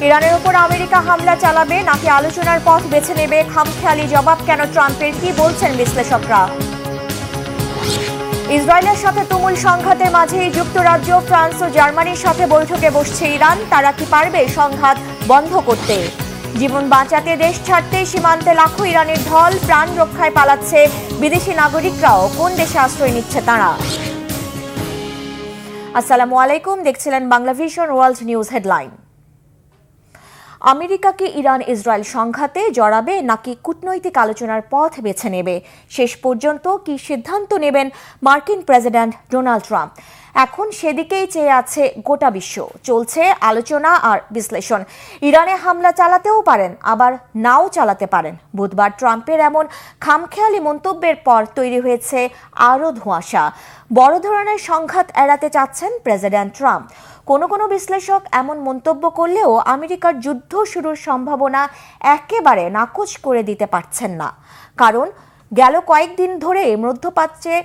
ইরানের উপর আমেরিকা হামলা চালাবে নাকি আলোচনার পথ বেছে নেবে, খামখেয়ালি জবাব কেন ট্রাম্পের, কি বলছেন বিশ্লেষকরা? ইসরায়েলের সাথে তুমুল সংঘাতের মাঝেই যুক্তরাজ্য, ফ্রান্স ও জার্মানির সাথে বৈঠকে বসছে ইরান। তারা কি পারবে সংঘাত বন্ধ করতে? জীবন বাঁচাতে দেশ ছাড়তে সীমান্তে লাখো ইরানের ঢল, প্রাণ রক্ষায় পালাচ্ছে বিদেশি নাগরিকরাও। কোন দেশে আশ্রয় নিচ্ছে তারা? আসসালামু আলাইকুম, দেখছিলেন Bangla vision world news headline. America কি ইরান ইসরায়েল সংঘাতে জড়াবে নাকি কূটনৈতিক আলোচনার পথ বেছে নেবে? শেষ পর্যন্ত কি সিদ্ধান্ত নেবেন মার্কিন প্রেসিডেন্ট ডোনাল্ড ট্রাম্প? এখন সেদিকেই চেয়ে আছে গোটা বিশ্ব। চলছে আলোচনা আর বিশ্লেষণ। ইরানে হামলা চালাতেও পারেন, আবার নাও চালাতে পারেন। বুধবার ট্রাম্পের এমন খামখেয়ালি মন্তব্যের পর তৈরি হয়েছে আরও ধোঁয়াশা। বড় ধরনের সংঘাত এড়াতে চাচ্ছেন প্রেসিডেন্ট ট্রাম্প। কোনো বিশ্লেষক এমন মন্তব্য করলেও আমেরিকার যুদ্ধ শুরুর সম্ভাবনা একেবারে নাকচ করে দিতে পারছেন না। কারণ গেল কয়েকদিন ধরে মধ্যপ্রাচ্যে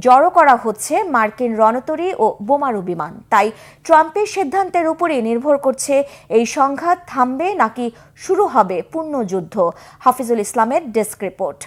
জড়ো করা হচ্ছে মার্কিন রণতরী ও বোমারু বিমান। তাই ট্রাম্পের সিদ্ধান্তের উপরে নির্ভর করছে এই সংঘাত থামবে নাকি শুরু হবে পূর্ণ যুদ্ধ। হাফিজুল ইসলামের ডেস্ক রিপোর্ট।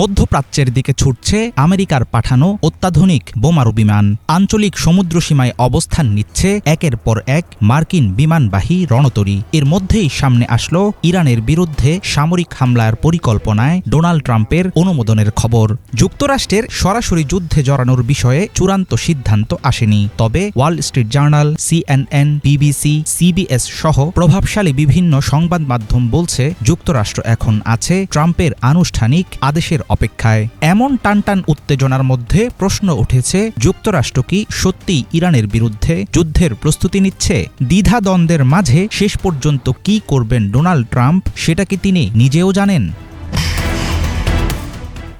মধ্যপ্রাচ্যের দিকে ছুটছে আমেরিকার পাঠানো অত্যাধুনিক বোমারু বিমান। আঞ্চলিক সমুদ্রসীমায় অবস্থান নিচ্ছে একের পর এক মার্কিন বিমানবাহী রণতরী। এর মধ্যেই সামনে আসলো ইরানের বিরুদ্ধে সামরিক হামলার পরিকল্পনায় ডোনাল্ড ট্রাম্পের অনুমোদনের খবর। যুক্তরাষ্ট্রের সরাসরি যুদ্ধে জড়ানোর বিষয়ে চূড়ান্ত সিদ্ধান্ত আসেনি। তবে Wall Street journal, CNN, BBC, CBS সহ প্রভাবশালী বিভিন্ন সংবাদ মাধ্যম বলছে যুক্তরাষ্ট্র এখন আছে ট্রাম্পের আনুষ্ঠানিক আদেশের অপেক্ষায়। এমন টানটান উত্তেজনার মধ্যে প্রশ্ন উঠেছে, যুক্তরাষ্ট্র কি সত্যিই ইরানের বিরুদ্ধে যুদ্ধের প্রস্তুতি নিচ্ছে? দ্বিধাদ্বন্দ্বের মাঝে শেষ পর্যন্ত কি করবেন ডোনাল্ড ট্রাম্প, সেটা কি তিনি নিজেও জানেন?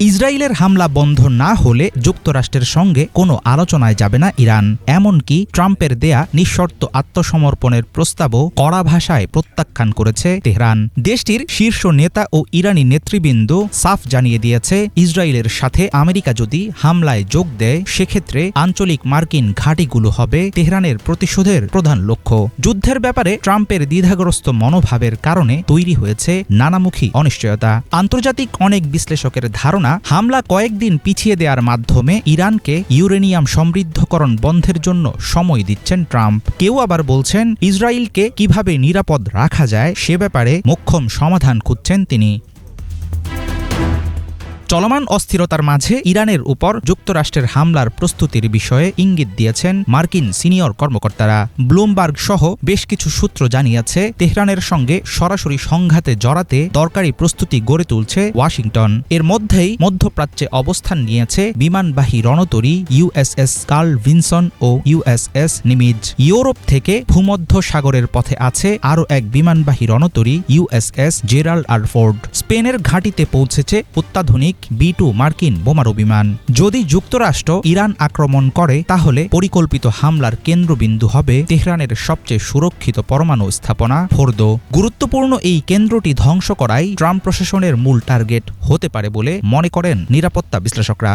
ইসরায়েলের হামলা বন্ধ না হলে যুক্তরাষ্ট্রের সঙ্গে কোনো আলোচনায় যাবে না ইরান। এমনকি ট্রাম্পের দেয়া নিঃশর্ত আত্মসমর্পণের প্রস্তাবও কড়া ভাষায় প্রত্যাখ্যান করেছে তেহরান। দেশটির শীর্ষ নেতা ও ইরানি নেতৃবৃন্দ সাফ জানিয়ে দিয়েছে, ইসরায়েলের সাথে আমেরিকা যদি হামলায় যোগ দেয়, সেক্ষেত্রে আঞ্চলিক মার্কিন ঘাঁটিগুলো হবে তেহরানের প্রতিশোধের প্রধান লক্ষ্য। যুদ্ধের ব্যাপারে ট্রাম্পের দ্বিধাগ্রস্ত মনোভাবের কারণে তৈরি হয়েছে নানামুখী অনিশ্চয়তা। আন্তর্জাতিক অনেক বিশ্লেষকের ধারণা, হামলা কয়েকদিন পিছিয়ে দেওয়ার মাধ্যমে ইরানকে ইউরেনিয়াম সমৃদ্ধকরণ বন্ধের জন্য সময় দিচ্ছেন ট্রাম্প। কেউ আবার বলছেন, ইসরায়েলকে কিভাবে নিরাপদ রাখা যায় সে ব্যাপারে মোক্ষম সমাধান খুঁজছেন তিনি। চলমান অস্থিরতার মাঝে ইরানের উপর যুক্তরাষ্ট্রের হামলার প্রস্তুতির বিষয়ে ইঙ্গিত দিয়েছেন মার্কিন সিনিয়র কর্মকর্তারা। ব্লুমবার্গ সহ বেশ কিছু সূত্র জানিয়েছে, তেহরানের সঙ্গে সরাসরি সংঘাতে জড়াতে দরকারি প্রস্তুতি গড়ে তুলছে ওয়াশিংটন। এর মধ্যেই মধ্যপ্রাচ্যে অবস্থান নিয়েছে বিমানবাহী রণতরী USS কার্ল ভিনসন ও USS নিমিজ। ইউরোপ থেকে ভূমধ্য সাগরের পথে আছে আরও এক বিমানবাহী রণতরী USS জেরাল্ড আর ফোর্ড। স্পেনের ঘাঁটিতে পৌঁছেছে অত্যাধুনিক B-2 মার্কিন বোমারু বিমান। যদি যুক্তরাষ্ট্র ইরান আক্রমণ করে, তাহলে পরিকল্পিত হামলার কেন্দ্রবিন্দু হবে তেহরানের সবচেয়ে সুরক্ষিত পরমাণু স্থাপনা ফোর্দো। গুরুত্বপূর্ণ এই কেন্দ্রটি ধ্বংস করাই ট্রাম্প প্রশাসনের মূল টার্গেট হতে পারে বলে মনে করেন নিরাপত্তা বিশ্লেষকরা।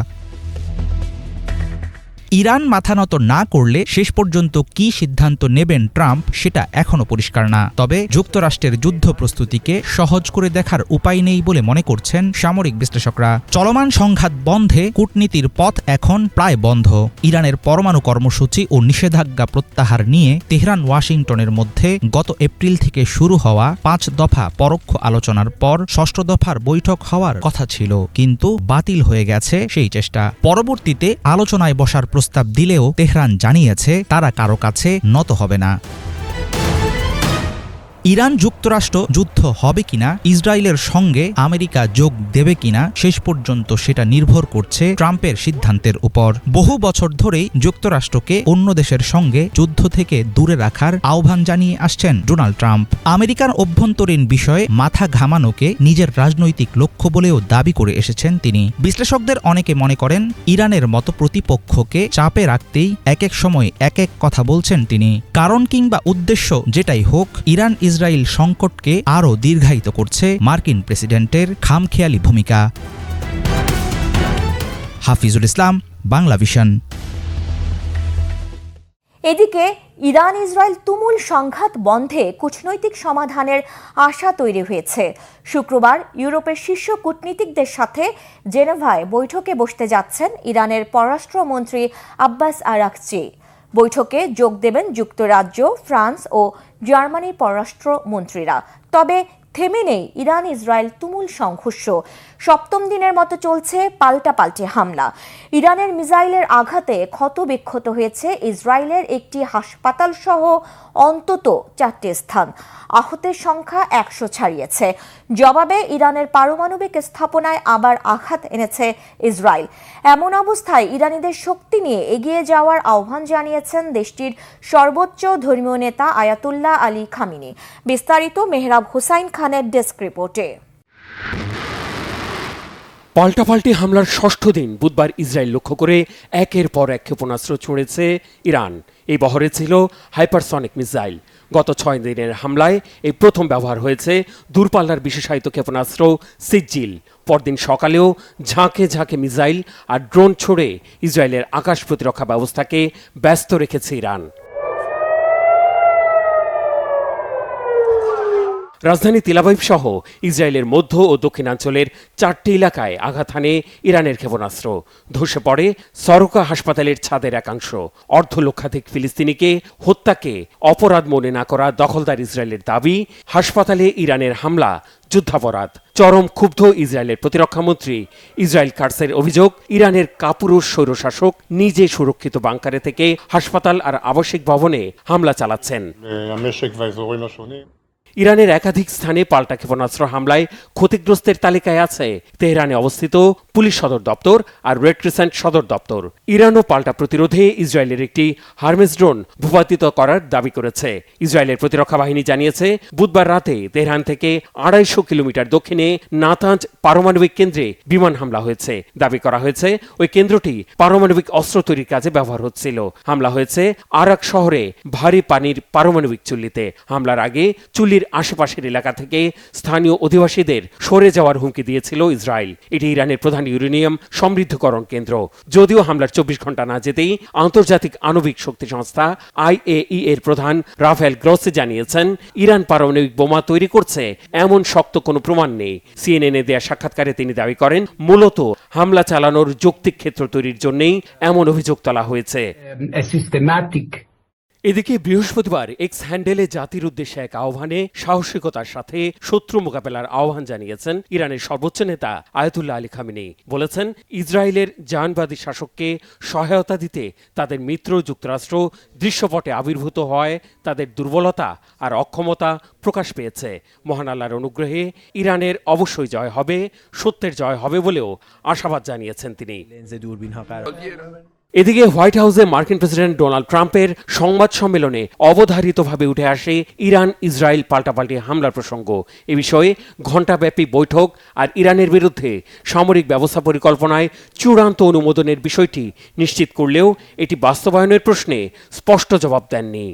ইরান মাথানত না করলে শেষ পর্যন্ত কি সিদ্ধান্ত নেবেন ট্রাম্প, সেটা এখনো পরিষ্কার না। তবে যুক্তরাষ্ট্রের যুদ্ধ প্রস্তুতিকে সহজ করে দেখার উপায় নেই বলে মনে করছেন সামরিক বিশ্লেষকরা। চলমান সংঘাত বন্ধে কূটনীতির পথ এখন প্রায় বন্ধ। ইরানের পরমাণু কর্মসূচি ও নিষেধাজ্ঞা প্রত্যাহার নিয়ে তেহরান ওয়াশিংটনের মধ্যে গত এপ্রিল থেকে শুরু হওয়া 5 দফা পরোক্ষ আলোচনার পর 6ষ্ঠ দফার বৈঠক হওয়ার কথা ছিল, কিন্তু বাতিল হয়ে গেছে সেই চেষ্টা। পরবর্তীতে আলোচনায় বসার প্রস্তাব দিলেও তেহরান জানিয়েছে তারা কারো কাছে নত হবে না। ইরান যুক্তরাষ্ট্র যুদ্ধ হবে কিনা, ইসরায়েলের সঙ্গে আমেরিকা যোগ দেবে কিনা, শেষ পর্যন্ত সেটা নির্ভর করছে ট্রাম্পের সিদ্ধান্তের উপর। বহু বছর ধরেই যুক্তরাষ্ট্রকে অন্য দেশের সঙ্গে যুদ্ধ থেকে দূরে রাখার আহ্বান জানিয়ে আসছেন ডোনাল্ড ট্রাম্প। আমেরিকার অভ্যন্তরীণ বিষয়ে মাথা ঘামানোকে নিজের রাজনৈতিক লক্ষ্য বলেও দাবি করে এসেছেন তিনি। বিশ্লেষকদের অনেকে মনে করেন, ইরানের মতো প্রতিপক্ষকে চাপে রাখতেই এক এক সময় এক এক কথা বলছেন তিনি। কারণ কিংবা উদ্দেশ্য যেটাই হোক, ইরান ইসরায়েল সংকটকে আরও দীর্ঘায়িত করছে মার্কিন প্রেসিডেন্টের খামখেয়ালি ভূমিকা। হাফিজুল ইসলাম, বাংলা ভিশন। এদিকে ইরান ইসরায়েল তুমুল সংঘাত বন্ধে কূটনৈতিক সমাধানের আশা তৈরি হয়েছে। শুক্রবার ইউরোপের শীর্ষ কূটনীতিকদের সাথে জেনেভায় বৈঠকে বসতে যাচ্ছেন ইরানের পররাষ্ট্রমন্ত্রী আব্বাস আরাকচি। বৈঠকে যোগ দেবেন যুক্তরাজ্য, ফ্রান্স ও জার্মানির পররাষ্ট্রমন্ত্রীরা। তবে থেমে নেই ইরান ইসরায়েল তুমুল সংঘর্ষ। সপ্তম দিনের মতো চলছে পাল্টাপাল্টি হামলা। ইরানের মিসাইলের আঘাতে ক্ষতবিক্ষত হয়েছে ইসরায়েলের একটি হাসপাতাল সহ অন্তত 4টি স্থান। আহতের সংখ্যা 100 ছাড়িয়েছে। জবাবে ইরানের পারমাণবিক স্থাপনায় আবার আঘাত এনেছে ইসরায়েল। এমন অবস্থায় ইরানিদের শক্তি নিয়ে এগিয়ে যাওয়ার আহ্বান জানিয়েছেন দেশটির সর্বোচ্চ ধর্মীয় নেতা আয়াতুল্লাহ আলী খামিনি। বিস্তারিত মেহরাব হুসাইন খানের ডেস্ক রিপোর্টে। পাল্টাপাল্টি হামলার ষষ্ঠ দিন বুধবার ইসরায়েল লক্ষ্য করে একের পর এক ক্ষেপণাস্ত্র ছুঁড়েছে ইরান। এই বহরে ছিল হাইপারসনিক মিসাইল। গত 6 দিনের হামলায় এই প্রথম ব্যবহার হয়েছে দূরপাল্লার বিশেষায়িত ক্ষেপণাস্ত্র সিজ্জিল। পরদিন সকালেও ঝাঁকে ঝাঁকে মিসাইল আর ড্রোন ছুড়ে ইসরায়েলের আকাশ প্রতিরক্ষা ব্যবস্থাকে ব্যস্ত রেখেছে ইরান। রাজধানী তেল আবিব সহ ইসরায়েলের মধ্য ও দক্ষিণাঞ্চলের 4টি এলাকায় আঘাত হানে ইরানের ক্ষেপণাস্ত্র। ধসে পড়ে সরকা হাসপাতালের ছাদের একাংশ। অর্ধলক্ষাধিক ফিলিস্তিনিকে হত্যাকে অপরাধ মনে না করা দখলদার ইসরায়েলের দাবি, হাসপাতালে ইরানের হামলা যুদ্ধাপরাধ। চরম ক্ষুব্ধ ইসরায়েলের প্রতিরক্ষামন্ত্রী ইসরায়েল কাটসের অভিযোগ, ইরানের কাপুরুষ স্বৈরশাসক নিজে সুরক্ষিত বাংকারে থেকে হাসপাতাল আর আবাসিক ভবনে হামলা চালাচ্ছেন। ইরানের একাধিক স্থানে পাল্টা ক্ষেপণাস্ত্র হামলায় ক্ষতিগ্রস্তের তালিকায় আছে তেহরানে অবস্থিত পুলিশ সদর দপ্তর আর রেড ক্রিসেন্ট সদর দপ্তর। ইরানও পাল্টা প্রতিরোধে ইসরায়েলের একটি হারমেস ড্রোন ভূপাতিত করার দাবি করেছে। ইসরায়েলের প্রতিরক্ষা বাহিনী জানিয়েছে, বুধবার রাতে তেহরান থেকে 250 কিলোমিটার দক্ষিণে নাতাঞ্জ পারমাণবিক কেন্দ্রে বিমান হামলা হয়েছে। দাবি করা হয়েছে ওই কেন্দ্রটি পারমাণবিক অস্ত্র তৈরির কাজে ব্যবহার হচ্ছিল। হামলা হয়েছে আরাক শহরে ভারী পানির পারমাণবিক চুল্লিতে। হামলার আগে চুল্লির আশেপাশের এলাকা থেকে স্থানীয় অধিবাসীদের সরে যাওয়ার হুমকি দিয়েছিল ইসরায়েল। এটি ইরানের প্রধান ইউরেনিয়াম সমৃদ্ধকরণ কেন্দ্র। যদিও হামলার 24 ঘন্টা না যেতেই আন্তর্জাতিক আণবিক শক্তি সংস্থা IAEA এর প্রধান রাফায়েল গ্রোসি জানিয়েছেন, ইরান পারমাণবিক বোমা তৈরি করছে এমন শক্ত কোনো প্রমাণ নেই। CNN এ দেয়া সাক্ষাৎকারে তিনি দাবি করেন, মূলত হামলা চালানোর যৌক্তিক ক্ষেত্র তৈরির জন্যই এমন অভিযোগ তোলা হয়েছে। এদিকে বৃহস্পতিবার এক্স হ্যান্ডেলে জাতির উদ্দেশ্যে এক আহ্বানে সাহসিকতার সাথে শত্রু মোকাবেলার আহ্বান জানিয়েছেন ইরানের সর্বোচ্চ নেতা আয়াতুল্লাহ আলী খামিনি। বলেছেন, ইসরায়েলের জাহানবাদী শাসককে সহায়তা দিতে তাদের মিত্র যুক্তরাষ্ট্র দৃশ্যপটে আবির্ভূত হয় তাদের দুর্বলতা আর অক্ষমতা প্রকাশ পেয়েছে। মহান আল্লাহর অনুগ্রহে ইরানের অবশ্যই জয় হবে, সত্যের জয় হবে বলেও আশাবাদ জানিয়েছেন তিনি। এদিকে হোয়াইট হাউসে মার্কিন প্রেসিডেন্ট ডোনাল্ড ট্রাম্পের সংবাদ সম্মেলনে অবধারিতভাবে উঠে আসে ইরান ইসরায়েল পাল্টাপাল্টি হামলার প্রসঙ্গ। এ বিষয়ে ঘণ্টাব্যাপী বৈঠক আর ইরানের বিরুদ্ধে সামরিক ব্যবস্থা পরিকল্পনায় চূড়ান্ত অনুমোদনের বিষয়টি নিশ্চিত করলেও এটি বাস্তবায়নের প্রশ্নে স্পষ্ট জবাব দেননি।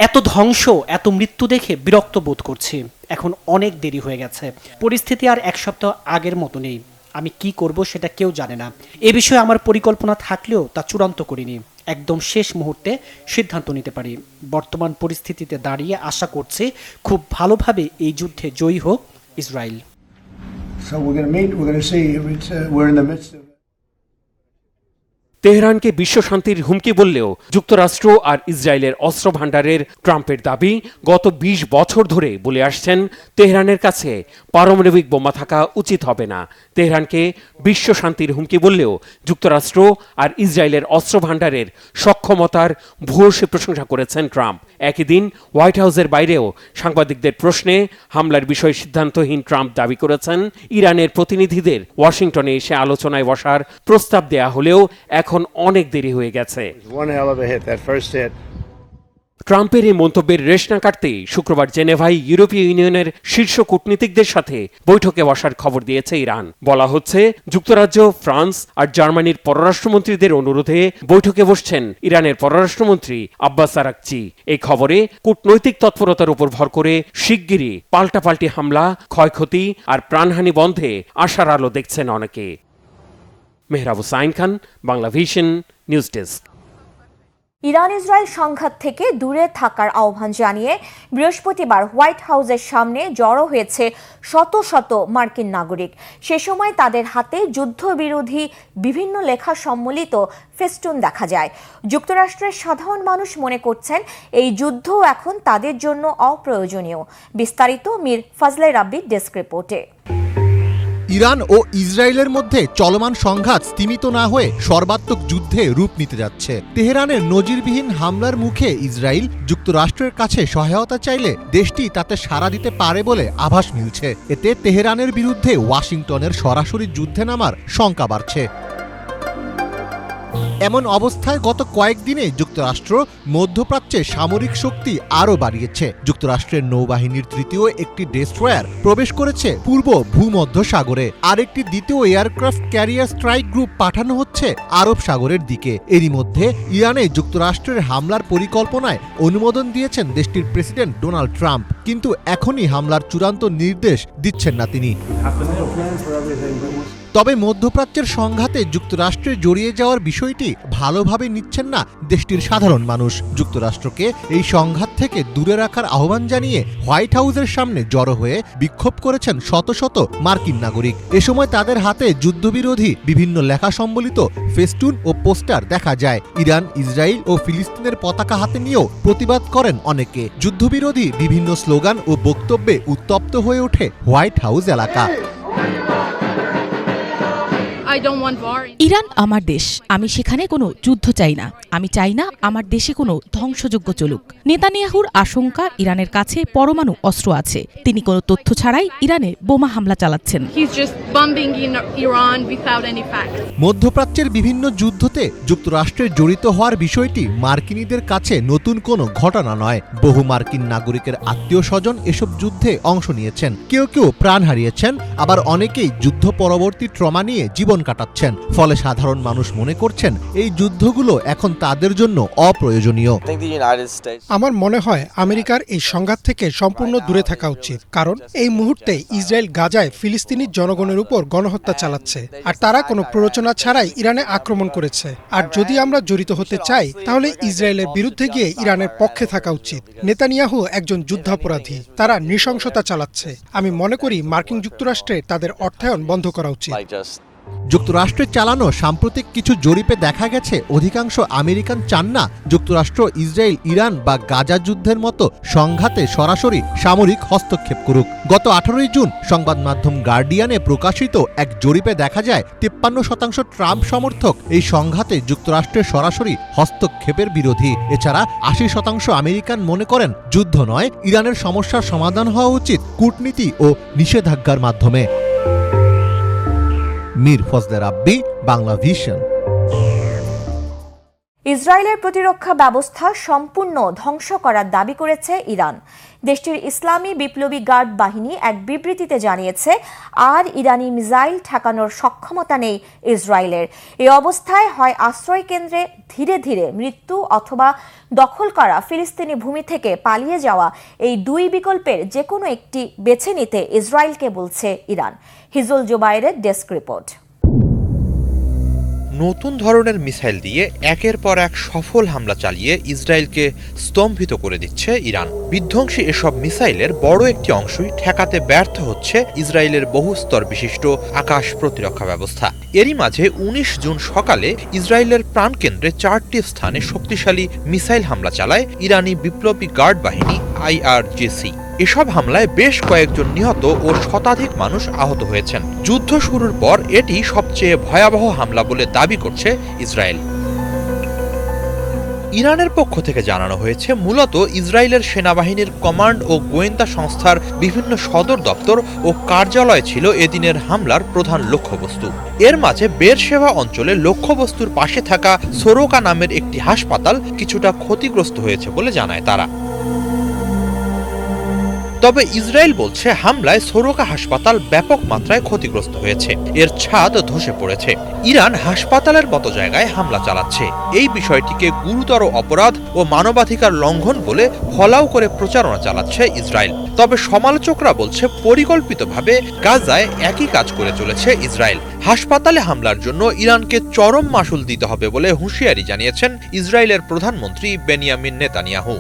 এত ধ্বংস, এত মৃত্যু দেখে বিরক্ত বোধ করছি। এখন অনেক দেরি হয়ে গেছে। পরিস্থিতি আর 1 সপ্তাহ আগের মতো নেই। আমি কি করব সেটা কেউ জানে না। এ বিষয়ে আমার পরিকল্পনা থাকলেও তা চূড়ান্ত করিনি। একদম শেষ মুহূর্তে সিদ্ধান্ত নিতে পারি। বর্তমান পরিস্থিতিতে দাঁড়িয়ে আশা করছি খুব ভালোভাবে এই যুদ্ধে জয়ী হোক ইসরায়েল। তেহরানকে বিশ্বশান্তির হুমকি বললেও যুক্তরাষ্ট্র আর ইসরায়েলের অস্ত্র ভাণ্ডারের ট্রাম্পের দাবি, গত 20 বছর ধরে বলে আসছেন তেহরানের কাছে পারমাণবিক বোমা থাকা উচিত হবে না। তেহরানকে বিশ্বশান্তির হুমকি বললেও যুক্তরাষ্ট্র আর ইসরায়েলের অস্ত্র ভাণ্ডারের সক্ষমতার ভূয়সী প্রশংসা করেছেন ট্রাম্প। একই দিন হোয়াইট হাউসের বাইরেও সাংবাদিকদের প্রশ্নে হামলার বিষয়ে সিদ্ধান্তহীন ট্রাম্প দাবি করেছেন, ইরানের প্রতিনিধিদের ওয়াশিংটনে এসে আলোচনায় বসার প্রস্তাব দেয়া হলেও এখন অনেক দেরি হয়ে গেছে। ট্রাম্পের এই মন্তব্যের রেশ না কাটতেই শুক্রবার জেনেভায় ইউরোপীয় ইউনিয়নের শীর্ষ কূটনীতিকদের সাথে বৈঠকে বসার খবর দিয়েছে ইরান। বলা হচ্ছে, যুক্তরাজ্য, ফ্রান্স আর জার্মানির পররাষ্ট্রমন্ত্রীদের অনুরোধে বৈঠকে বসছেন ইরানের পররাষ্ট্রমন্ত্রী আব্বাস আরাকচি। এই খবরে কূটনৈতিক তৎপরতার উপর ভর করে শিগগিরই পাল্টাপাল্টি হামলা, ক্ষয়ক্ষতি আর প্রাণহানি বন্ধে আশার আলো দেখছেন অনেকে। Mehrab Hussain Khan, Bangla Vision, news desk. Iran Israel সংঘাত থেকে দূরে থাকার আহ্বান জানিয়ে বৃহস্পতিবার হোয়াইট হাউসের সামনে জড়ো হয়েছে শত শত মার্কিন নাগরিক। সে সময় তাদের হাতে যুদ্ধবিরোধী বিভিন্ন লেখা সম্বলিত ফেস্টুন দেখা যায়। যুক্তরাষ্ট্রের সাধারণ মানুষ মনে করছেন এই যুদ্ধ এখন তাদের জন্য অপ্রয়োজনীয়। বিস্তারিত মীর ফজলে রাব্বির ডেস্ক রিপোর্টে। ইরান ও ইসরায়েলের মধ্যে চলমান সংঘাত স্তিমিত না হয়ে সর্বাত্মক যুদ্ধে রূপ নিতে যাচ্ছে। তেহরানের নজিরবিহীন হামলার মুখে ইসরায়েল যুক্তরাষ্ট্রের কাছে সহায়তা চাইলে দেশটি তাতে সাড়া দিতে পারে বলে আভাস মিলছে। এতে তেহরানের বিরুদ্ধে ওয়াশিংটনের সরাসরি যুদ্ধে নামার শঙ্কা বাড়ছে। এমন অবস্থায় গত কয়েকদিনে যুক্তরাষ্ট্র মধ্যপ্রাচ্যে সামরিক শক্তি আরও বাড়িয়েছে। যুক্তরাষ্ট্রের নৌবাহিনীর তৃতীয় একটি ডেস্ট্রয়ার প্রবেশ করেছে পূর্ব ভূমধ্য সাগরে। আরেকটি দ্বিতীয় এয়ারক্রাফট ক্যারিয়ার স্ট্রাইক গ্রুপ পাঠানো হচ্ছে আরব সাগরের দিকে। এরই মধ্যে ইরানে যুক্তরাষ্ট্রের হামলার পরিকল্পনায় অনুমোদন দিয়েছেন দেশটির প্রেসিডেন্ট ডোনাল্ড ট্রাম্প, কিন্তু এখনই হামলার চূড়ান্ত নির্দেশ দিচ্ছেন না তিনি। তবে মধ্যপ্রাচ্যের সংঘাতে যুক্তরাষ্ট্রের জড়িয়ে যাওয়ার বিষয়টি ভালোভাবে নিচ্ছেন না দেশটির সাধারণ মানুষ। যুক্তরাষ্ট্রকে এই সংঘাত থেকে দূরে রাখার আহ্বান জানিয়ে হোয়াইট হাউসের সামনে জড়ো হয়ে বিক্ষোভ করেছেন শত শত মার্কিন নাগরিক। এ সময় তাদের হাতে যুদ্ধবিরোধী বিভিন্ন লেখা সম্বলিত ফেস্টুন ও পোস্টার দেখা যায়। ইরান, ইসরায়েল ও ফিলিস্তিনের পতাকা হাতে নিয়েও প্রতিবাদ করেন অনেকে। যুদ্ধবিরোধী বিভিন্ন স্লোগান ও বক্তব্যে উত্তপ্ত হয়ে ওঠে হোয়াইট হাউস এলাকা। ইরান আমার দেশ, আমি সেখানে কোনো যুদ্ধ চাই না। আমি চাই না আমার দেশে কোনো ধ্বংসযজ্ঞ চলুক। নেতানিয়াহুর আশঙ্কা ইরানের কাছে পরমাণু অস্ত্র আছে। তিনি কোনো তথ্য ছাড়াই ইরানে বোমা হামলা চালাচ্ছেন। মধ্যপ্রাচ্যের বিভিন্ন যুদ্ধতে যুক্তরাষ্ট্রের জড়িত হওয়ার বিষয়টি মার্কিনীদের কাছে নতুন কোনো ঘটনা নয়। বহু মার্কিন নাগরিকের আত্মীয় স্বজন এসব যুদ্ধে অংশ নিয়েছেন। কেউ কেউ প্রাণ হারিয়েছেন, আবার অনেকেই যুদ্ধ পরবর্তী ট্রমা নিয়ে জীবন কাটাচ্ছেন। ফলে সাধারণ মানুষ মনে করছেন এই যুদ্ধগুলো এখন তাদের জন্য অপ্রয়োজনীয়। আমার মনে হয় আমেরিকার এই সংঘাত থেকে সম্পূর্ণ দূরে থাকা উচিত, কারণ এই মুহূর্তে ইসরায়েল গাজায় ফিলিস্তিনি জনগণের উপর গণহত্যা চালাচ্ছে, আর তারা কোনো প্ররোচনা ছাড়াই ইরানে আক্রমণ করেছে। আর যদি আমরা জড়িত হতে চাই, তাহলে ইসরায়েলের বিরুদ্ধে গিয়ে ইরানের পক্ষে থাকা উচিত। নেতানিয়াহু একজন যুদ্ধাপরাধী, তারা নৃশংসতা চালাচ্ছে। আমি মনে করি মার্কিন যুক্তরাষ্ট্রে তাদের অর্থায়ন বন্ধ করা উচিত। যুক্তরাষ্ট্রের চালানো সাম্প্রতিক কিছু জরিপে দেখা গেছে অধিকাংশ আমেরিকান চান না যুক্তরাষ্ট্র ইসরায়েল, ইরান বা গাজা যুদ্ধের মতো সংঘাতে সরাসরি সামরিক হস্তক্ষেপ করুক। গত 18 জুন সংবাদ মাধ্যম গার্ডিয়ানে প্রকাশিত এক জরিপে দেখা যায় 53% ট্রাম্প সমর্থক এই সংঘাতে যুক্তরাষ্ট্রের সরাসরি হস্তক্ষেপের বিরোধী। এছাড়া 80% আমেরিকান মনে করেন যুদ্ধ নয়, ইরানের সমস্যার সমাধান হওয়া উচিত কূটনীতি ও নিষেধাজ্ঞার মাধ্যমে। মীর ফজলে রাব্বি, বাংলা ভিশন। ইসরায়েলের প্রতিরক্ষা ব্যবস্থা সম্পূর্ণ ধ্বংস করার দাবি করেছে ইরান। দেশটির ইসলামী বিপ্লবী গার্ড বাহিনী এক বিবৃতিতে জানিয়েছে, আর ইরানি মিসাইল ঠেকানোর সক্ষমতা নেই ইসরায়েলের। এই অবস্থায় হয় আশ্রয় কেন্দ্রে ধীরে ধীরে মৃত্যু অথবা দখল করা ফিলিস্তিনি ভূমি থেকে পালিয়ে যাওয়া, এই দুই বিকল্পের যে কোনো একটি বেছে নিতে ইসরায়েলকে বলছে ইরান। হিজুল জুবাইরের ডেস্ক রিপোর্ট। নতুন ধরনের মিসাইল দিয়ে একের পর এক সফল হামলা চালিয়ে ইসরায়েলকে স্তম্ভিত করে দিচ্ছে ইরান। বিধ্বংসী এসব মিসাইলের বড় একটি অংশই ঠেকাতে ব্যর্থ হচ্ছে ইসরায়েলের বহুস্তর বিশিষ্ট আকাশ প্রতিরক্ষা ব্যবস্থা। এরই মাঝে 19 জুন সকালে ইসরায়েলের প্রাণকেন্দ্রে 4টি স্থানে শক্তিশালী মিসাইল হামলা চালায় ইরানি বিপ্লবী গার্ড বাহিনী IRGC। এসব হামলায় বেশ কয়েকজন নিহত ও শতাধিক মানুষ আহত হয়েছেন। যুদ্ধ শুরুর পর এটি সবচেয়ে ভয়াবহ হামলা বলে দাবি করছে ইসরায়েল। ইরানের পক্ষ থেকে জানানো হয়েছে, মূলত ইসরায়েলের সেনাবাহিনীর কমান্ড ও গোয়েন্দা সংস্থার বিভিন্ন সদর দপ্তর ও কার্যালয় ছিল এদিনের হামলার প্রধান লক্ষ্যবস্তু। এর মাঝে বেরশেভা অঞ্চলে লক্ষ্যবস্তুর পাশে থাকা সোরোকা নামের একটি হাসপাতাল কিছুটা ক্ষতিগ্রস্ত হয়েছে বলে জানায় তারা। তবে ইসরায়েল বলছে হামলায় সোরোকা হাসপাতাল ব্যাপক মাত্রায় ক্ষতিগ্রস্ত হয়েছে, এর ছাদ ধসে পড়েছে। ইরান হাসপাতালের মতো জায়গায় হামলা চালাচ্ছে, এই বিষয়টিকে গুরুতর অপরাধ ও মানবাধিকার লঙ্ঘন বলে ফলাও করে প্রচারণা চালাচ্ছে ইসরায়েল। তবে সমালোচকরা বলছে পরিকল্পিতভাবে গাজায় একই কাজ করে চলেছে ইসরায়েল। হাসপাতালে হামলার জন্য ইরানকে চরম মাশুল দিতে হবে বলে হুঁশিয়ারি জানিয়েছেন ইসরায়েলের প্রধানমন্ত্রী বেনিয়ামিন নেতানিয়াহু।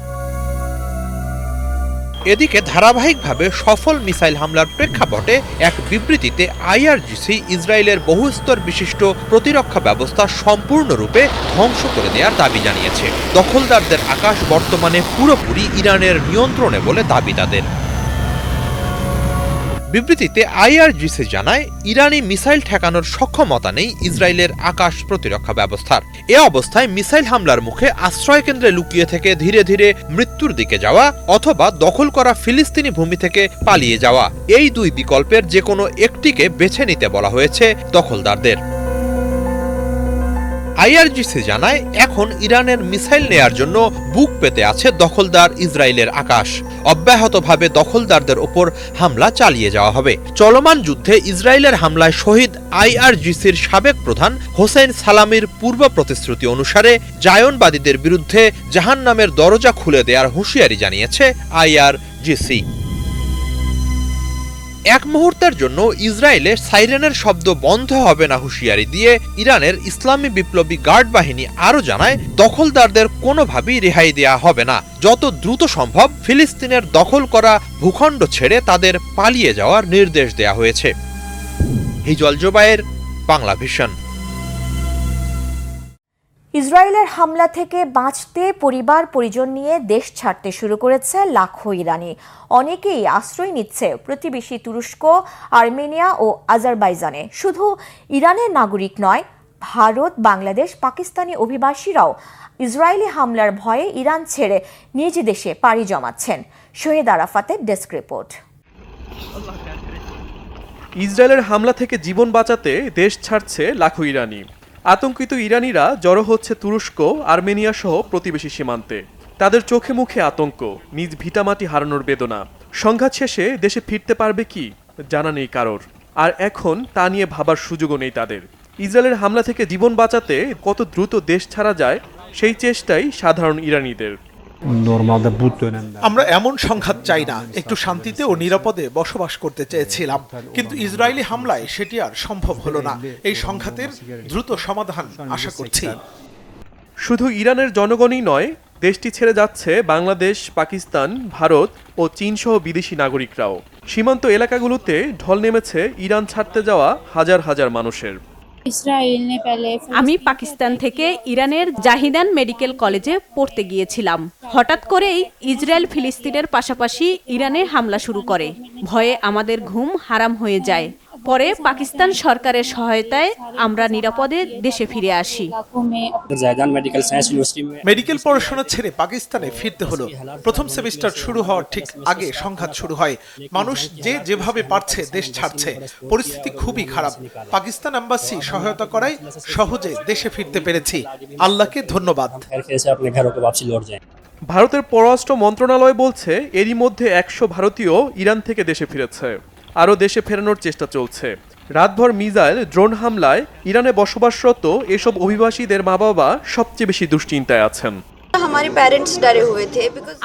এদিকে ধারাবাহিকভাবে সফল মিসাইল হামলার প্রেক্ষাপটে এক বিবৃতিতে আইআরজিসি ইসরায়েলের বহুস্তর বিশিষ্ট প্রতিরক্ষা ব্যবস্থা সম্পূর্ণরূপে ধ্বংস করে দেওয়ার দাবি জানিয়েছে। দখলদারদের আকাশ বর্তমানে পুরোপুরি ইরানের নিয়ন্ত্রণে বলে দাবি তাদের। বিবৃতিতে আইআরজিসি জানায়, ইরানি মিসাইল ঠেকানোর সক্ষমতা নেই ইসরায়েলের আকাশ প্রতিরক্ষা ব্যবস্থার। এ অবস্থায় মিসাইল হামলার মুখে আশ্রয়কেন্দ্রে লুকিয়ে থেকে ধীরে ধীরে মৃত্যুর দিকে যাওয়া অথবা দখল করা ফিলিস্তিনি ভূমি থেকে পালিয়ে যাওয়া, এই দুই বিকল্পের যে কোনো একটিকে বেছে নিতে বলা হয়েছে দখলদারদের। আইআরজিসি জানায়, এখন ইরানের মিসাইল নেয়ার জন্য বুক পেতে আছে দখলদার ইসরায়েলের আকাশ। অব্যাহতভাবে দখলদারদের ওপর হামলা চালিয়ে যাওয়া হবে। চলমান যুদ্ধে ইসরায়েলের হামলায় শহীদ আইআরজিসির সাবেক প্রধান হোসেন সালামির পূর্ব প্রতিশ্রুতি অনুসারে জায়নবাদীদের বিরুদ্ধে জাহান্নামের দরজা খুলে দেওয়ার হুঁশিয়ারি জানিয়েছে আইআরজিসি। এক মুহূর্তের জন্য ইসরায়েলের সাইরেনের শব্দ বন্ধ হবে না হুঁশিয়ারি দিয়ে ইরানের ইসলামী বিপ্লবী গার্ড বাহিনী আরও জানায়, দখলদারদের কোনোভাবেই রেহাই দেয়া হবে না। যত দ্রুত সম্ভব ফিলিস্তিনের দখল করা ভূখণ্ড ছেড়ে তাদের পালিয়ে যাওয়ার নির্দেশ দেয়া হয়েছে। হিজল জোবায়ের, বাংলা ভিশন। ইসরায়েলের হামলা থেকে বাঁচতে পরিবার পরিজন নিয়ে দেশ ছাড়তে শুরু করেছে লাখো ইরানি। অনেকেই আশ্রয় নিচ্ছে প্রতিবেশী তুরস্ক, আর্মেনিয়া ও আজারবাইজানে। শুধু ইরানের নাগরিক নয়, ভারত, বাংলাদেশ, পাকিস্তানি অভিবাসীরাও ইসরায়েলি হামলার ভয়ে ইরান ছেড়ে নিজ দেশে পাড়ি জমাচ্ছেন। শহীদ আরাফাতের ডেস্ক রিপোর্ট। ইসরায়েলের হামলা থেকে জীবন বাঁচাতে দেশ ছাড়ছে লাখো ইরানি। আতঙ্কিত ইরানিরা জড়ো হচ্ছে তুরস্ক, আর্মেনিয়া সহ প্রতিবেশী সীমান্তে। তাদের চোখে মুখে আতঙ্ক, নিজ ভিটামাটি হারানোর বেদনা। সংঘাত শেষে দেশে ফিরতে পারবে কি জানা নেই কারোর, আর এখন তা নিয়ে ভাবার সুযোগও নেই তাদের। ইসরায়েলের হামলা থেকে জীবন বাঁচাতে কত দ্রুত দেশ ছাড়া যায় সেই চেষ্টাই সাধারণ ইরানিদের। আমরা এমন সংঘাত চাই না, একটু শান্তিতে ও নিরাপদে বসবাস করতে চেয়েছিলাম, কিন্তু ইসরায়েলি হামলায় সেটি আর সম্ভব হলো না। এই সংঘাতের দ্রুত সমাধান আশা করছি। শুধু ইরানের জনগণই নয়, দেশটি ছেড়ে যাচ্ছে বাংলাদেশ, পাকিস্তান, ভারত ও চীন সহ বিদেশি নাগরিকরাও। সীমান্ত এলাকাগুলোতে ঢল নেমেছে ইরান ছাড়তে যাওয়া হাজার হাজার মানুষের। আমি পাকিস্তান থেকে ইরানের জাহিদান মেডিকেল কলেজে পড়তে গিয়েছিলাম। হঠাৎ করেই ইসরায়েল ফিলিস্তিনের পাশাপাশি ইরানে হামলা শুরু করে। ভয়ে আমাদের ঘুম হারাম হয়ে যায়। পরে পাকিস্তান সরকারের সহায়তায় আমরা নিরাপদে দেশে ফিরে আসি। মেডিকেল পড়াশোনা ছেড়ে পাকিস্তানে ফিরতে হলো। প্রথম সেমিস্টার শুরু হওয়ার ঠিক আগে সংঘাত শুরু হয়। মানুষ যে যেভাবে পারছে দেশ ছাড়ছে। পরিস্থিতি খুবই খারাপ। পাকিস্তান এম্বাসি সহায়তা করায় সহজে দেশে ফিরতে পেরেছি। আল্লাহকে ধন্যবাদ। ভারতের পররাষ্ট্র মন্ত্রণালয় বলছে, এরই মধ্যে 100 ভারতীয় ইরান থেকে দেশে ফিরেছে। আরও দেশে ফেরানোর চেষ্টা চলছে। রাতভর মিসাইল, ড্রোন হামলায় ইরানে বসবাসরত এসব অভিবাসীদের মা বাবা সবচেয়ে বেশি দুশ্চিন্তায় আছেন।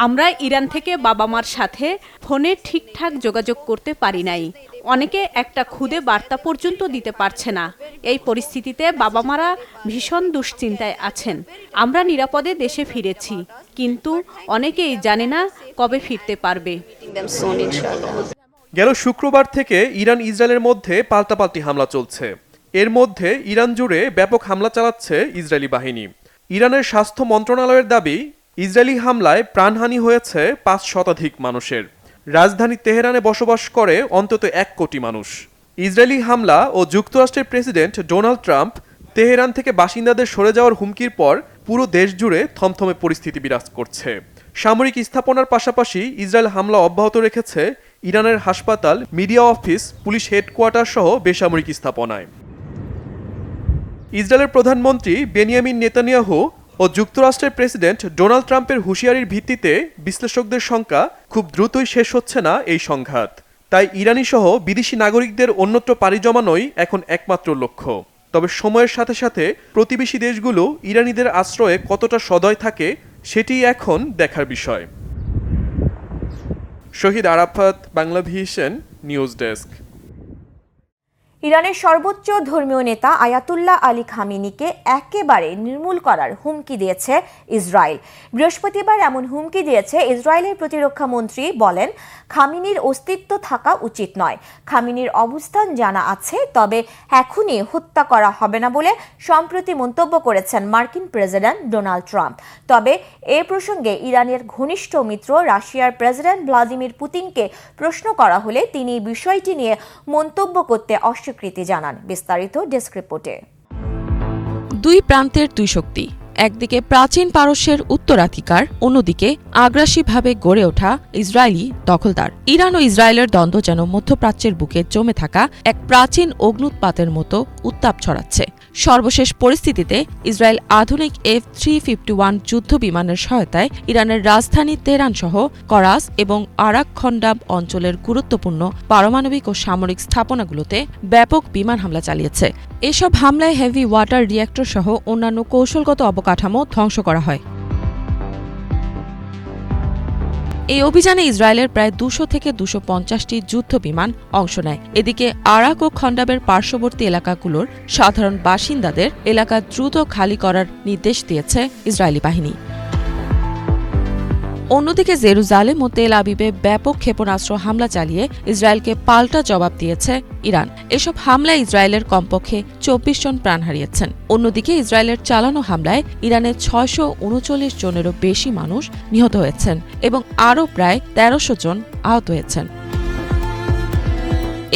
আমরা ইরান থেকে বাবা মার সাথে ফোনে ঠিকঠাক যোগাযোগ করতে পারি নাই। অনেকে একটা খুদে বার্তা পর্যন্ত দিতে পারছে না। এই পরিস্থিতিতে বাবা মারা ভীষণ দুশ্চিন্তায় আছেন। আমরা নিরাপদে দেশে ফিরেছি, কিন্তু অনেকেই জানে না কবে ফিরতে পারবে। গেল শুক্রবার থেকে ইরান ইসরায়েলের মধ্যে পাল্টাপাল্টি হামলা চলছে। এর মধ্যে ইরান জুড়ে ব্যাপক হামলা চালাচ্ছে ইসরায়েলি বাহিনী। ইরানের স্বাস্থ্য মন্ত্রণালয়ের দাবি, ইসরায়েলি হামলায় প্রাণহানি হয়েছে 5 শতাধিক মানুষের। রাজধানী তেহরানে বসবাস করে অন্তত 1 কোটি মানুষ। ইসরায়েলি হামলা ও যুক্তরাষ্ট্রের প্রেসিডেন্ট ডোনাল্ড ট্রাম্প তেহরান থেকে বাসিন্দাদের সরে যাওয়ার হুমকির পর পুরো দেশ জুড়ে থমথমে পরিস্থিতি বিরাজ করছে। সামরিক স্থাপনার পাশাপাশি ইসরায়েল হামলা অব্যাহত রেখেছে ইরানের হাসপাতাল, মিডিয়া অফিস, পুলিশ হেডকোয়ার্টার সহ বেসামরিক স্থাপনায়। ইসরায়েলের প্রধানমন্ত্রী বেনিয়ামিন নেতানিয়াহু ও যুক্তরাষ্ট্রের প্রেসিডেন্ট ডোনাল্ড ট্রাম্পের হুঁশিয়ারির ভিত্তিতে বিশ্লেষকদের শঙ্কা খুব দ্রুতই শেষ হচ্ছে না এই সংঘাত। তাই ইরানি সহ বিদেশি নাগরিকদের অন্যত্র পাড়ি জমানোই এখন একমাত্র লক্ষ্য। তবে সময়ের সাথে সাথে প্রতিবেশী দেশগুলো ইরানিদের আশ্রয়ে কতটা সদয় থাকে সেটি এখন দেখার বিষয়। শহীদ আরাফাত, বাংলাভিশন নিউজ ডেস্ক। ইরানের সর্বোচ্চ ধর্মীয় নেতা আয়াতুল্লাহ আলী খামেনিকে একেবারে নির্মূল করার হুমকি দিয়েছে ইসরায়েল। বৃহস্পতিবার এমন হুমকি দিয়েছে ইসরায়েলের প্রতিরক্ষা মন্ত্রী। বলেন, খামেনির অস্তিত্ব থাকা উচিত নয়। খামেনির অবস্থান জানা আছে, তবে এখনই হত্যা করা হবে না বলে সম্প্রতি মন্তব্য করেছেন মার্কিন প্রেসিডেন্ট ডোনাল্ড ট্রাম্প। তবে এ প্রসঙ্গে ইরানের ঘনিষ্ঠ মিত্র রাশিয়ার প্রেসিডেন্ট ভ্লাদিমির পুতিনকে প্রশ্ন করা হলে তিনি বিষয়টি নিয়ে মন্তব্য করতে অস্বীকৃতি জানান। বিস্তারিত ডেস্ক রিপোর্টে। দুই প্রান্তের দুই শক্তি, একদিকে প্রাচীন পারস্যের উত্তরাধিকার, অন্যদিকে আগ্রাসীভাবে গড়ে ওঠা ইসরায়েলি দখলদার। ইরান ও ইসরায়েলের দ্বন্দ্ব যেন মধ্যপ্রাচ্যের বুকে জমে থাকা এক প্রাচীন অগ্নুৎপাতের মতো উত্তাপ ছড়াচ্ছে। সর্বশেষ পরিস্থিতিতে ইসরায়েল আধুনিক F-351 যুদ্ধ বিমানের সহায়তায় ইরানের রাজধানী তেহরান সহ করাস এবং আরাক খন্ডাব অঞ্চলের গুরুত্বপূর্ণ পারমাণবিক ও সামরিক স্থাপনাগুলোতে ব্যাপক বিমান হামলা চালিয়েছে। এসব হামলায় হেভি ওয়াটার রিঅ্যাক্টর সহ অন্যান্য কৌশলগত অবকাঠামো ধ্বংস করা হয়। এই অভিযানে ইসরায়েলের প্রায় 200 থেকে 250টি যুদ্ধ বিমান অংশ নেয়। এদিকে আরাক ও খন্ডাবের পার্শ্ববর্তী এলাকাগুলোর সাধারণ বাসিন্দাদের এলাকা দ্রুত খালি করার নির্দেশ দিয়েছে ইসরায়েলি বাহিনী। অন্যদিকে জেরুজালেম ও তেল আবিবে ব্যাপক ক্ষেপণাস্ত্র হামলা চালিয়ে ইসরায়েলকে পাল্টা জবাব দিয়েছে ইরান। এসব হামলায় ইসরায়েলের কমপক্ষে 24 জন প্রাণ হারিয়েছেন। অন্যদিকে ইসরায়েলের চালানো হামলায় ইরানের 639 জনেরও বেশি মানুষ নিহত হয়েছেন এবং আরও প্রায় 1300 জন আহত হয়েছেন।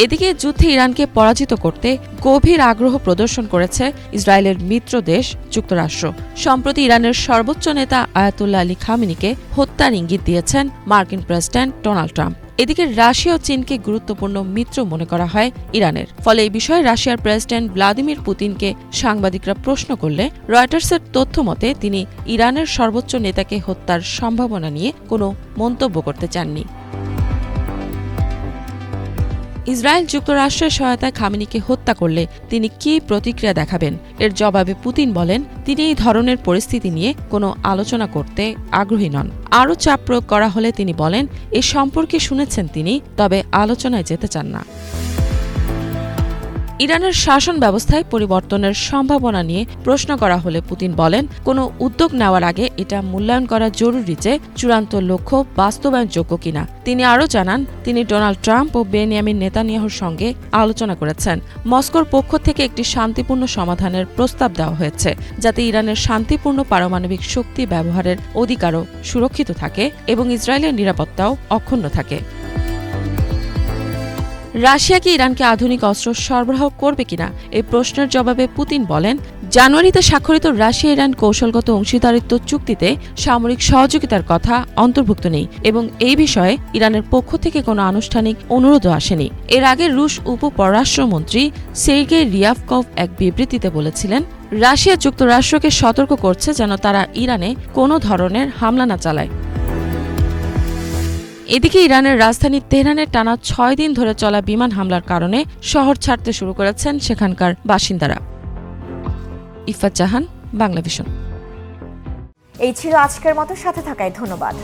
এদিকে যুদ্ধে ইরানকে পরাজিত করতে গভীর আগ্রহ প্রদর্শন করেছে ইসরায়েলের মিত্র দেশ যুক্তরাষ্ট্র। সম্প্রতি ইরানের সর্বোচ্চ নেতা আয়াতুল্লাহ আলী খামেনিকে হত্যার ইঙ্গিত দিয়েছেন মার্কিন প্রেসিডেন্ট ডোনাল্ড ট্রাম্প। এদিকে রাশিয়া ও চীনকে গুরুত্বপূর্ণ মিত্র মনে করা হয় ইরানের। ফলে এই বিষয়ে রাশিয়ার প্রেসিডেন্ট ভ্লাদিমির পুতিনকে সাংবাদিকরা প্রশ্ন করলে রয়টার্সের তথ্য মতে তিনি ইরানের সর্বোচ্চ নেতাকে হত্যার সম্ভাবনা নিয়ে কোনো মন্তব্য করতে চাননি। ইসরায়েল যুক্তরাষ্ট্রের সহায়তায় খামেনিকে হত্যা করলে তিনি কী প্রতিক্রিয়া দেখাবেন, এর জবাবে পুতিন বলেন তিনি এই ধরনের পরিস্থিতি নিয়ে কোনো আলোচনা করতে আগ্রহী নন। আরও চাপ প্রয়োগ করা হলে তিনি বলেন এ সম্পর্কে শুনেছেন তিনি, তবে আলোচনায় যেতে চান না। ইরানের শাসন ব্যবস্থায় পরিবর্তনের সম্ভাবনা নিয়ে প্রশ্ন করা হলে পুতিন বলেন কোনো উদ্যোগ নেওয়ার আগে এটা মূল্যায়ন করা জরুরি যে চূড়ান্ত লক্ষ্য বাস্তবায়নযোগ্য কিনা। তিনি আরও জানান তিনি ডোনাল্ড ট্রাম্প ও বেনিয়ামিন নেতানিয়াহুর সঙ্গে আলোচনা করেছেন। মস্কোর পক্ষ থেকে একটি শান্তিপূর্ণ সমাধানের প্রস্তাব দেওয়া হয়েছে যাতে ইরানের শান্তিপূর্ণ পারমাণবিক শক্তি ব্যবহারের অধিকারও সুরক্ষিত থাকে এবং ইসরায়েলের নিরাপত্তাও অক্ষুণ্ণ থাকে। রাশিয়া কি ইরানকে আধুনিক অস্ত্র সরবরাহ করবে কিনা এই প্রশ্নের জবাবে পুতিন বলেন জানুয়ারিতে স্বাক্ষরিত রাশিয়া ইরান কৌশলগত অংশীদারিত্ব চুক্তিতে সামরিক সহযোগিতার কথা অন্তর্ভুক্ত নেই এবং এই বিষয়ে ইরানের পক্ষ থেকে কোনো আনুষ্ঠানিক অনুরোধও আসেনি। এর আগে রুশ উপপররাষ্ট্রমন্ত্রী সের্গেই রিয়াভকভ এক বিবৃতিতে বলেছিলেন রাশিয়া যুক্তরাষ্ট্রকে সতর্ক করছে যেন তারা ইরানে কোনো ধরনের হামলা না চালায়। এদিকে ইরানের রাজধানী তেহরানের টানা 6 দিন ধরে চলা বিমান হামলার কারণে শহর ছাড়তে শুরু করেছেন সেখানকার বাসিন্দারা। ইফাত জাহান, বাংলাভিশন। এই ছিল আজকের মতো, সাথে থাকায় ধন্যবাদ।